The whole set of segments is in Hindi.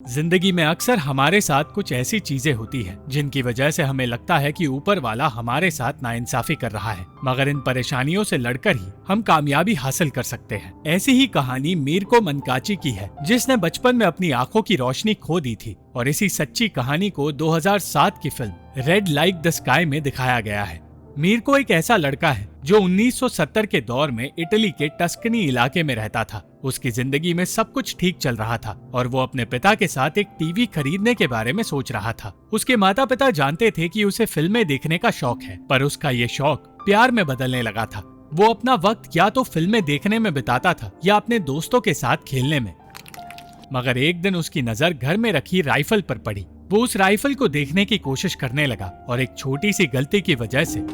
जिंदगी में अक्सर हमारे साथ कुछ ऐसी चीजें होती हैं जिनकी वजह से हमें लगता है कि ऊपर वाला हमारे साथ नाइंसाफी कर रहा है, मगर इन परेशानियों से लड़कर ही हम कामयाबी हासिल कर सकते हैं। ऐसी ही कहानी मीरको मनकाची की है, जिसने बचपन में अपनी आंखों की रोशनी खो दी थी, और इसी सच्ची कहानी को 2007 की film red like the sky में दिखाया गया है। मीरको एक ऐसा लड़का है जो 1970 के दौर में इटली के टस्कनी इलाके में रहता था। उसकी जिंदगी में सब कुछ ठीक चल रहा था और वो अपने पिता के साथ एक टीवी खरीदने के बारे में सोच रहा था। उसके माता पिता जानते थे कि उसे फिल्में देखने का शौक है, पर उसका ये शौक प्यार में बदलने लगा था। वो अपना वक्त या तो फिल्में देखने में बिताता था या अपने दोस्तों के साथ खेलने में। मगर एक दिन उसकी नजर घर में रखी राइफल पर पड़ी। वो उस राइफल को देखने की कोशिश करने लगा और एक छोटी सी गलती की वजह से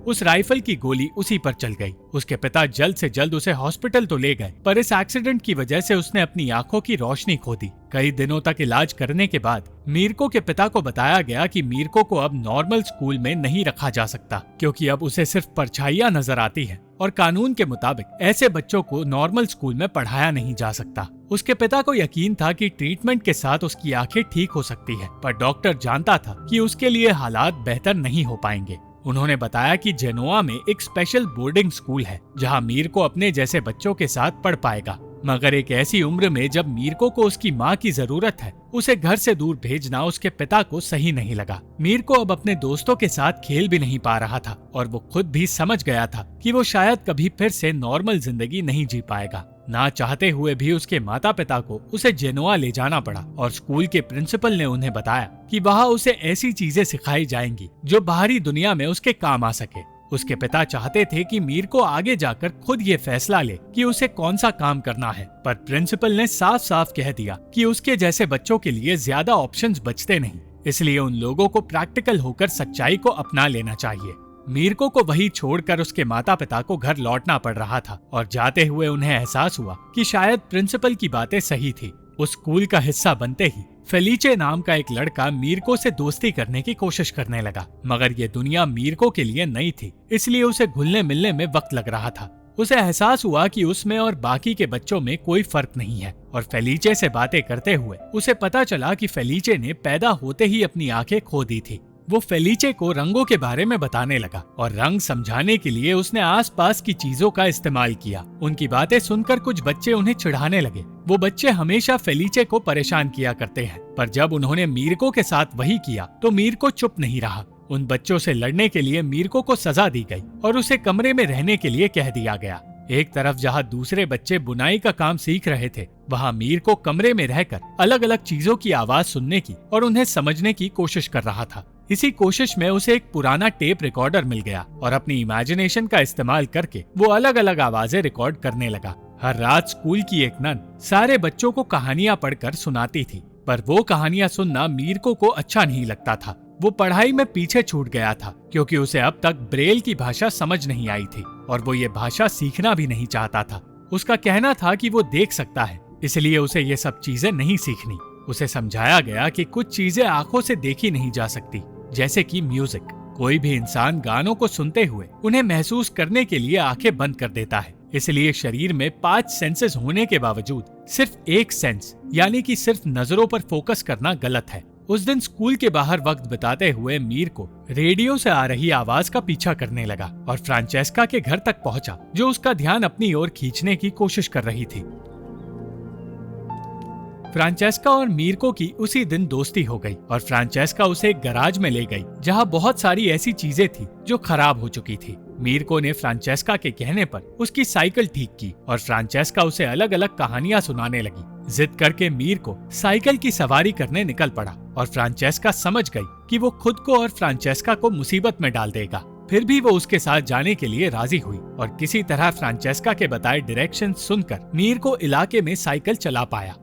उस राइफल की गोली उसी पर चल गई। उसके पिता जल्द से जल्द उसे हॉस्पिटल तो ले गए, पर इस एक्सीडेंट की वजह से उसने अपनी आंखों की रोशनी खो दी। कई दिनों तक इलाज करने के बाद मीरको के पिता को बताया गया कि मीरको को अब नॉर्मल स्कूल में नहीं रखा जा सकता, क्योंकि अब उसे सिर्फ परछाइयां नजर आती है और कानून के मुताबिक ऐसे बच्चों को नॉर्मल स्कूल में पढ़ाया नहीं जा सकता। उसके पिता को यकीन था कि ट्रीटमेंट के साथ उसकी आंखें ठीक हो सकती है, पर डॉक्टर जानता था कि उसके लिए हालात बेहतर नहीं हो पाएंगे। उन्होंने बताया कि जेनोआ में एक स्पेशल बोर्डिंग स्कूल है जहां मीरको अपने जैसे बच्चों के साथ पढ़ पाएगा, मगर एक ऐसी उम्र में जब मीरको को उसकी माँ की जरूरत है, उसे घर से दूर भेजना उसके पिता को सही नहीं लगा। मीरको अब अपने दोस्तों के साथ खेल भी नहीं पा रहा था और वो खुद भी समझ गया था कि वो शायद कभी फिर से नॉर्मल जिंदगी नहीं जी पाएगा। ना चाहते हुए भी उसके माता पिता को उसे जेनोआ ले जाना पड़ा और स्कूल के प्रिंसिपल ने उन्हें बताया कि वहाँ उसे ऐसी चीजें सिखाई जाएंगी जो बाहरी दुनिया में उसके काम आ सके। उसके पिता चाहते थे कि मीरको आगे जाकर खुद ये फैसला ले कि उसे कौन सा काम करना है, पर प्रिंसिपल ने साफ साफ कह दिया कि उसके जैसे बच्चों के लिए ज्यादा ऑप्शंस बचते नहीं, इसलिए उन लोगों को प्रैक्टिकल होकर सच्चाई को अपना लेना चाहिए। मीरको को वही छोड़कर उसके माता पिता को घर लौटना पड़ रहा था और जाते हुए उन्हें एहसास हुआ कि शायद प्रिंसिपल की बातें सही थी। उस स्कूल का हिस्सा बनते ही फेलिचे नाम का एक लड़का मीरको से दोस्ती करने की कोशिश करने लगा, मगर ये दुनिया मीरको के लिए नई थी, इसलिए उसे घुलने मिलने में वक्त लग रहा था। उसे एहसास हुआ कि उसमें और बाकी के बच्चों में कोई फर्क नहीं है, और फेलिचे से बातें करते हुए उसे पता चला कि फेलिचे ने पैदा होते ही अपनी आंखें खो दी थी। वो फेलिचे को रंगों के बारे में बताने लगा और रंग समझाने के लिए उसने आसपास की चीजों का इस्तेमाल किया। उनकी बातें सुनकर कुछ बच्चे उन्हें चिढ़ाने लगे। वो बच्चे हमेशा फेलिचे को परेशान किया करते हैं, पर जब उन्होंने मीरको के साथ वही किया तो मीरको चुप नहीं रहा। उन बच्चों से लड़ने के लिए मीरको को सजा दी गई और उसे कमरे में रहने के लिए कह दिया गया। एक तरफ जहाँ दूसरे बच्चे बुनाई का काम सीख रहे थे, वहाँ मीरको कमरे में रहकर अलग अलग चीजों की आवाज सुनने की और उन्हें समझने की कोशिश कर रहा था। इसी कोशिश में उसे एक पुराना टेप रिकॉर्डर मिल गया और अपनी इमेजिनेशन का इस्तेमाल करके वो अलग अलग आवाजें रिकॉर्ड करने लगा। हर रात स्कूल की एक नन सारे बच्चों को कहानियां पढ़कर सुनाती थी, पर वो कहानियां सुनना मीरको को अच्छा नहीं लगता था। वो पढ़ाई में पीछे छूट गया था क्योंकि उसे अब तक ब्रेल की भाषा समझ नहीं आई थी और वो ये भाषा सीखना भी नहीं चाहता था। उसका कहना था कि वो देख सकता है, इसलिए उसे ये सब चीजें नहीं सीखनी। उसे समझाया गया कि कुछ चीजें आंखों से देखी नहीं जा सकती, जैसे कि म्यूजिक। कोई भी इंसान गानों को सुनते हुए उन्हें महसूस करने के लिए आंखें बंद कर देता है, इसलिए शरीर में 5 सेंसेस होने के बावजूद सिर्फ एक सेंस यानी कि सिर्फ नजरों पर फोकस करना गलत है। उस दिन स्कूल के बाहर वक्त बिताते हुए मीर को रेडियो से आ रही आवाज का पीछा करने लगा और फ्रांचेस्का के घर तक पहुंचा, जो उसका ध्यान अपनी ओर खींचने की कोशिश कर रही थी। फ्रांचेस्का और मीरको की उसी दिन दोस्ती हो गई और फ्रांचेस्का उसे एक गैराज में ले गई जहां बहुत सारी ऐसी चीजें थी जो खराब हो चुकी थी। मीरको ने फ्रांचेस्का के कहने पर उसकी साइकिल ठीक की और फ्रांचेस्का उसे अलग अलग कहानियां सुनाने लगी। जिद करके मीरको साइकिल की सवारी करने निकल पड़ा और फ्रांचेस्का समझ गई कि वो खुद को और फ्रांचेस्का को मुसीबत में डाल देगा। फिर भी वो उसके साथ जाने के लिए राजी हुई और किसी तरह फ्रांचेस्का के बताए डायरेक्शन सुनकर मीरको इलाके में साइकिल चला पाया।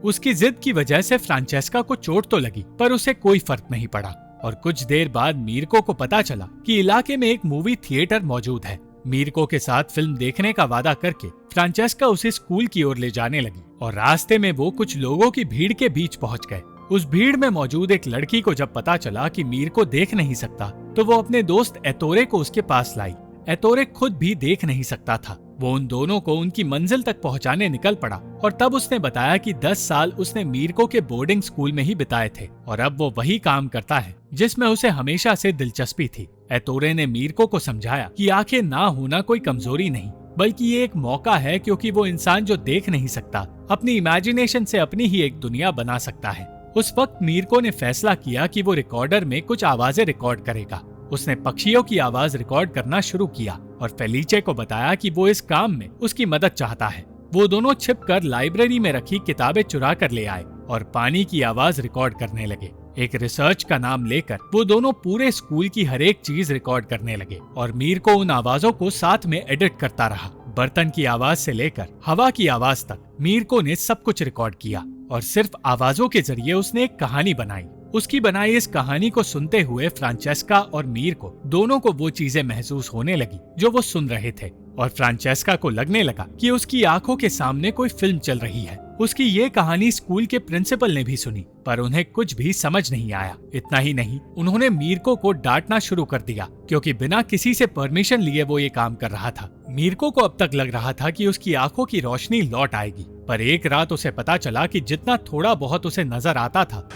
उसकी जिद की वजह से फ्रांचेस्का को चोट तो लगी, पर उसे कोई फर्क नहीं पड़ा और कुछ देर बाद मीरको को पता चला कि इलाके में एक मूवी थिएटर मौजूद है। मीरको के साथ फिल्म देखने का वादा करके फ्रांचेस्का उसे स्कूल की ओर ले जाने लगी और रास्ते में वो कुछ लोगों की भीड़ के बीच पहुंच गए। उस भीड़ में मौजूद एक लड़की को जब पता चला कि मीरको देख नहीं सकता, तो वो अपने दोस्त एतोरे को उसके पास लाई। एतोरे खुद भी देख नहीं सकता था, वो उन दोनों को उनकी मंजिल तक पहुंचाने निकल पड़ा और तब उसने बताया कि 10 साल उसने मीरको के बोर्डिंग स्कूल में ही बिताए थे और अब वो वही काम करता है जिसमें उसे हमेशा से दिलचस्पी थी। एतोरे ने मीरको को समझाया कि आंखें ना होना कोई कमजोरी नहीं, बल्कि ये एक मौका है, क्योंकि वो इंसान जो देख नहीं सकता अपनी इमेजिनेशन से अपनी ही एक दुनिया बना सकता है। उस वक्त मीरको ने फैसला किया कि वो रिकॉर्डर में कुछ आवाजें रिकॉर्ड करेगा। उसने पक्षियों की आवाज रिकॉर्ड करना शुरू किया और फेलिचे को बताया कि वो इस काम में उसकी मदद चाहता है। वो दोनों छिपकर लाइब्रेरी में रखी किताबें चुरा कर ले आए और पानी की आवाज रिकॉर्ड करने लगे। एक रिसर्च का नाम लेकर वो दोनों पूरे स्कूल की हर एक चीज रिकॉर्ड करने लगे और मीरको उन आवाजों को साथ में एडिट करता रहा। बर्तन की आवाज से लेकर हवा की आवाज तक मीरको ने सब कुछ रिकॉर्ड किया और सिर्फ आवाजों के जरिए उसने एक कहानी बनाई। उसकी बनाई इस कहानी को सुनते हुए फ्रांचेस्का और मीरको दोनों को वो चीजें महसूस होने लगी जो वो सुन रहे थे और फ्रांचेस्का को लगने लगा कि उसकी आंखों के सामने कोई फिल्म चल रही है। उसकी ये कहानी स्कूल के प्रिंसिपल ने भी सुनी, पर उन्हें कुछ भी समझ नहीं आया। इतना ही नहीं, उन्होंने मीरको को डांटना शुरू कर दिया, क्योंकि बिना किसी से परमिशन लिए वो ये काम कर रहा था। मीरको को अब तक लग रहा था कि उसकी आंखों की रोशनी लौट आएगी, पर एक रात उसे पता चला कि जितना थोड़ा बहुत उसे नजर आता था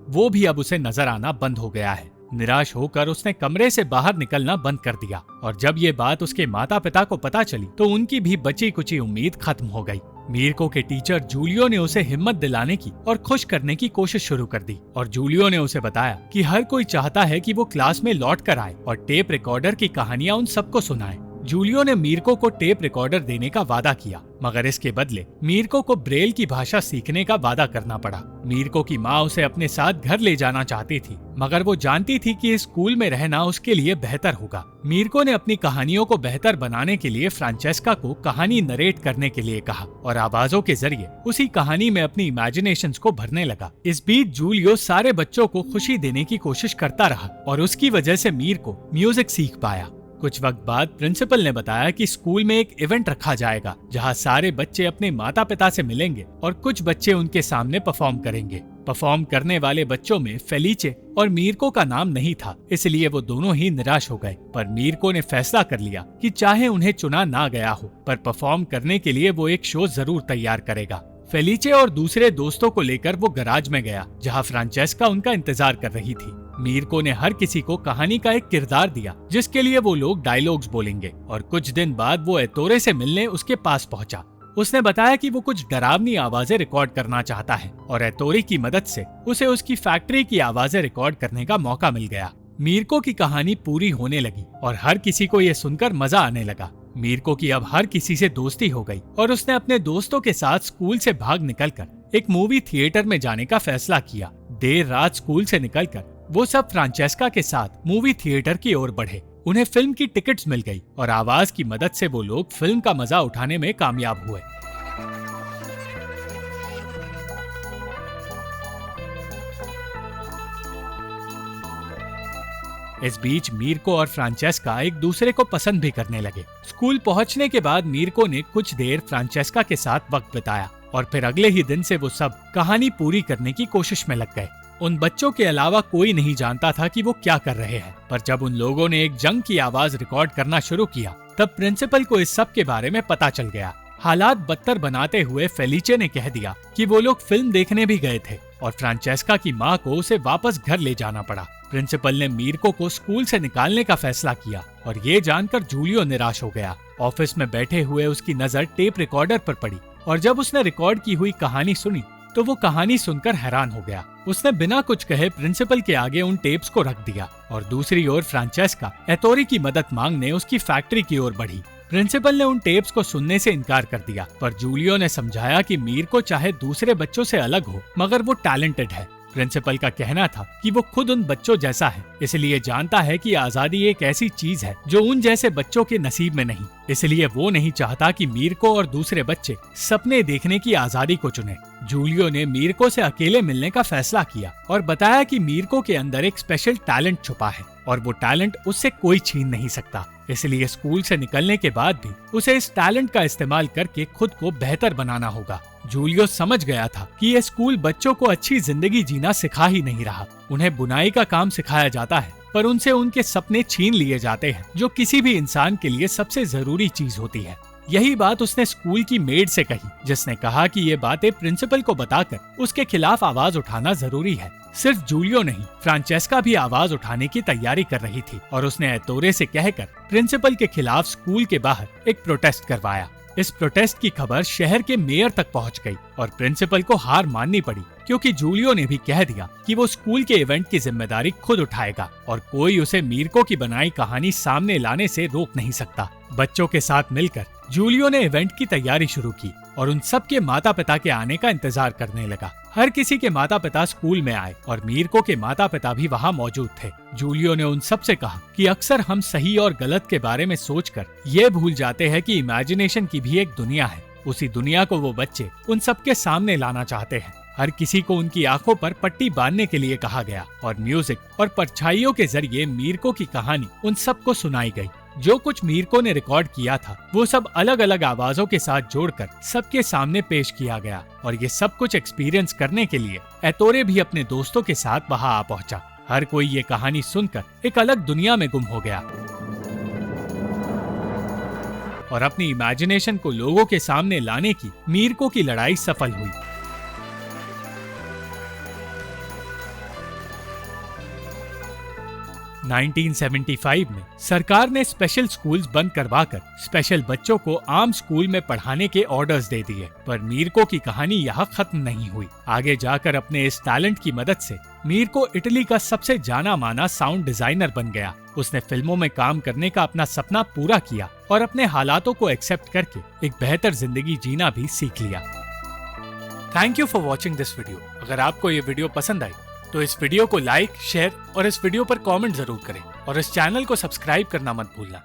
वो भी अब उसे नजर आना बंद हो गया है। निराश होकर उसने कमरे से बाहर निकलना बंद कर दिया और जब ये बात उसके माता पिता को पता चली तो उनकी भी बची कुची उम्मीद खत्म हो गई। मीरको के टीचर जूलियो ने उसे हिम्मत दिलाने की और खुश करने की कोशिश शुरू कर दी और जूलियो ने उसे बताया कि हर कोई चाहता है कि वो क्लास में लौट कर आए और टेप रिकॉर्डर की कहानियां उन सबको सुनाए। जूलियो ने मीरको को टेप रिकॉर्डर देने का वादा किया, मगर इसके बदले मीरको को ब्रेल की भाषा सीखने का वादा करना पड़ा। मीरको की माँ उसे अपने साथ घर ले जाना चाहती थी, मगर वो जानती थी कि स्कूल में रहना उसके लिए बेहतर होगा। मीरको ने अपनी कहानियों को बेहतर बनाने के लिए फ्रांचेस्का को कहानी नरेट करने के लिए कहा और आवाजों के जरिए उसी कहानी में अपनी इमेजिनेशंस को भरने लगा। इस बीच जूलियो सारे बच्चों को खुशी देने की कोशिश करता रहा और उसकी वजह से मीरको म्यूजिक सीख पाया। कुछ वक्त बाद प्रिंसिपल ने बताया कि स्कूल में एक इवेंट रखा जाएगा जहां सारे बच्चे अपने माता पिता से मिलेंगे और कुछ बच्चे उनके सामने परफॉर्म करेंगे। परफॉर्म करने वाले बच्चों में फेलिचे और मीरको का नाम नहीं था, इसलिए वो दोनों ही निराश हो गए। पर मीरको ने फैसला कर लिया कि चाहे उन्हें चुना ना गया हो, पर परफॉर्म करने के लिए वो एक शो जरूर तैयार करेगा। फेलिचे और दूसरे दोस्तों को लेकर वो गराज में गया जहाँ फ्रांचेस्का उनका इंतजार कर रही थी। मीरको ने हर किसी को कहानी का एक किरदार दिया जिसके लिए वो लोग डायलॉग्स बोलेंगे और कुछ दिन बाद वो एतोरे से मिलने उसके पास पहुंचा। उसने बताया कि वो कुछ डरावनी आवाजें रिकॉर्ड करना चाहता है और एतोरे की मदद से उसे उसकी फैक्ट्री की आवाजें रिकॉर्ड करने का मौका मिल गया। मीरको की कहानी पूरी होने लगी और हर किसी को ये सुनकर मजा आने लगा। मीरको की अब हर किसी से दोस्ती हो गई और उसने अपने दोस्तों के साथ स्कूल से भाग निकलकर एक मूवी थिएटर में जाने का फैसला किया। देर रात स्कूल से निकलकर वो सब फ्रांचेस्का के साथ मूवी थिएटर की ओर बढ़े। उन्हें फिल्म की टिकट्स मिल गई और आवाज की मदद से वो लोग फिल्म का मजा उठाने में कामयाब हुए। इस बीच मीरको और फ्रांचेस्का एक दूसरे को पसंद भी करने लगे। स्कूल पहुंचने के बाद मीरको ने कुछ देर फ्रांचेस्का के साथ वक्त बिताया और फिर अगले ही दिन से वो सब कहानी पूरी करने की कोशिश में लग गए। उन बच्चों के अलावा कोई नहीं जानता था कि वो क्या कर रहे हैं, पर जब उन लोगों ने एक जंग की आवाज रिकॉर्ड करना शुरू किया तब प्रिंसिपल को इस सब के बारे में पता चल गया। हालात बदतर बनाते हुए फेलिचे ने कह दिया कि वो लोग फिल्म देखने भी गए थे और फ्रांचेस्का की माँ को उसे वापस घर ले जाना पड़ा। प्रिंसिपल ने मीरको को स्कूल से निकालने का फैसला किया और ये जानकर जूलियो निराश हो गया। ऑफिस में बैठे हुए उसकी नजर टेप रिकॉर्डर पर पड़ी और जब उसने रिकॉर्ड की हुई कहानी सुनी तो वो कहानी सुनकर हैरान हो गया। उसने बिना कुछ कहे प्रिंसिपल के आगे उन टेप्स को रख दिया और दूसरी ओर फ्रांचेस्का एतोरे की मदद मांगने उसकी फैक्ट्री की ओर बढ़ी। प्रिंसिपल ने उन टेप्स को सुनने से इनकार कर दिया, पर जूलियो ने समझाया कि मीरको चाहे दूसरे बच्चों से अलग हो, मगर वो टैलेंटेड है। प्रिंसिपल का कहना था कि वो खुद उन बच्चों जैसा है, इसलिए जानता है कि आजादी एक ऐसी चीज है जो उन जैसे बच्चों के नसीब में नहीं। इसलिए वो नहीं चाहता कि मीरको और दूसरे बच्चे सपने देखने की आजादी को चुने। जूलियो ने मीरको से अकेले मिलने का फैसला किया और बताया कि मीरको के अंदर एक स्पेशल टैलेंट छुपा है और वो टैलेंट उससे कोई छीन नहीं सकता। इसलिए स्कूल से निकलने के बाद भी उसे इस टैलेंट का इस्तेमाल करके खुद को बेहतर बनाना होगा। जूलियो समझ गया था कि ये स्कूल बच्चों को अच्छी जिंदगी जीना सिखा ही नहीं रहा, उन्हें बुनाई का काम सिखाया जाता है पर उनसे उनके सपने छीन लिए जाते हैं, जो किसी भी इंसान के लिए सबसे जरूरी चीज होती है। यही बात उसने स्कूल की मेड से कही, जिसने कहा कि ये बातें प्रिंसिपल को बताकर उसके खिलाफ आवाज उठाना जरूरी है। सिर्फ जूलियो नहीं, फ्रांचेस्का भी आवाज उठाने की तैयारी कर रही थी और उसने एतोरे से कहकर प्रिंसिपल के खिलाफ स्कूल के बाहर एक प्रोटेस्ट करवाया। इस प्रोटेस्ट की खबर शहर के मेयर तक पहुंच गई और प्रिंसिपल को हार माननी पड़ी, क्योंकि जूलियो ने भी कह दिया कि वो स्कूल के इवेंट की जिम्मेदारी खुद उठाएगा और कोई उसे मीरको की बनाई कहानी सामने लाने से रोक नहीं सकता। बच्चों के साथ मिलकर जूलियो ने इवेंट की तैयारी शुरू की और उन सब के माता पिता के आने का इंतजार करने लगा। हर किसी के माता पिता स्कूल में आए और मीरको के माता पिता भी वहाँ मौजूद थे। जूलियो ने उन सब से कहा कि अक्सर हम सही और गलत के बारे में सोचकर ये भूल जाते हैं कि इमेजिनेशन की भी एक दुनिया है। उसी दुनिया को वो बच्चे उन सबके सामने लाना चाहते हैं। हर किसी को उनकी आंखों पर पट्टी बांधने के लिए कहा गया और म्यूजिक और परछाइयों के जरिए मीरको की कहानी उन सबको सुनाई गई। जो कुछ मीरको ने रिकॉर्ड किया था वो सब अलग अलग आवाजों के साथ जोड़कर सबके सामने पेश किया गया और ये सब कुछ एक्सपीरियंस करने के लिए एतोरे भी अपने दोस्तों के साथ वहां आ पहुंचा। हर कोई ये कहानी सुनकर एक अलग दुनिया में गुम हो गया और अपनी इमेजिनेशन को लोगों के सामने लाने की मीरको की लड़ाई सफल हुई। – 1975 में सरकार ने स्पेशल स्कूल्स बंद करवाकर स्पेशल बच्चों को आम स्कूल में पढ़ाने के ऑर्डर्स दे दिए। पर मीरको की कहानी यहाँ खत्म नहीं हुई। आगे जाकर अपने इस टैलेंट की मदद से मीरको इटली का सबसे जाना माना साउंड डिजाइनर बन गया। उसने फिल्मों में काम करने का अपना सपना पूरा किया और अपने हालातों को एक्सेप्ट करके एक बेहतर जिंदगी जीना भी सीख लिया। Thank you for watching this video. अगर आपको ये वीडियो पसंद आई तो इस वीडियो को लाइक, शेयर और इस वीडियो पर कमेंट जरूर करें और इस चैनल को सब्सक्राइब करना मत भूलना।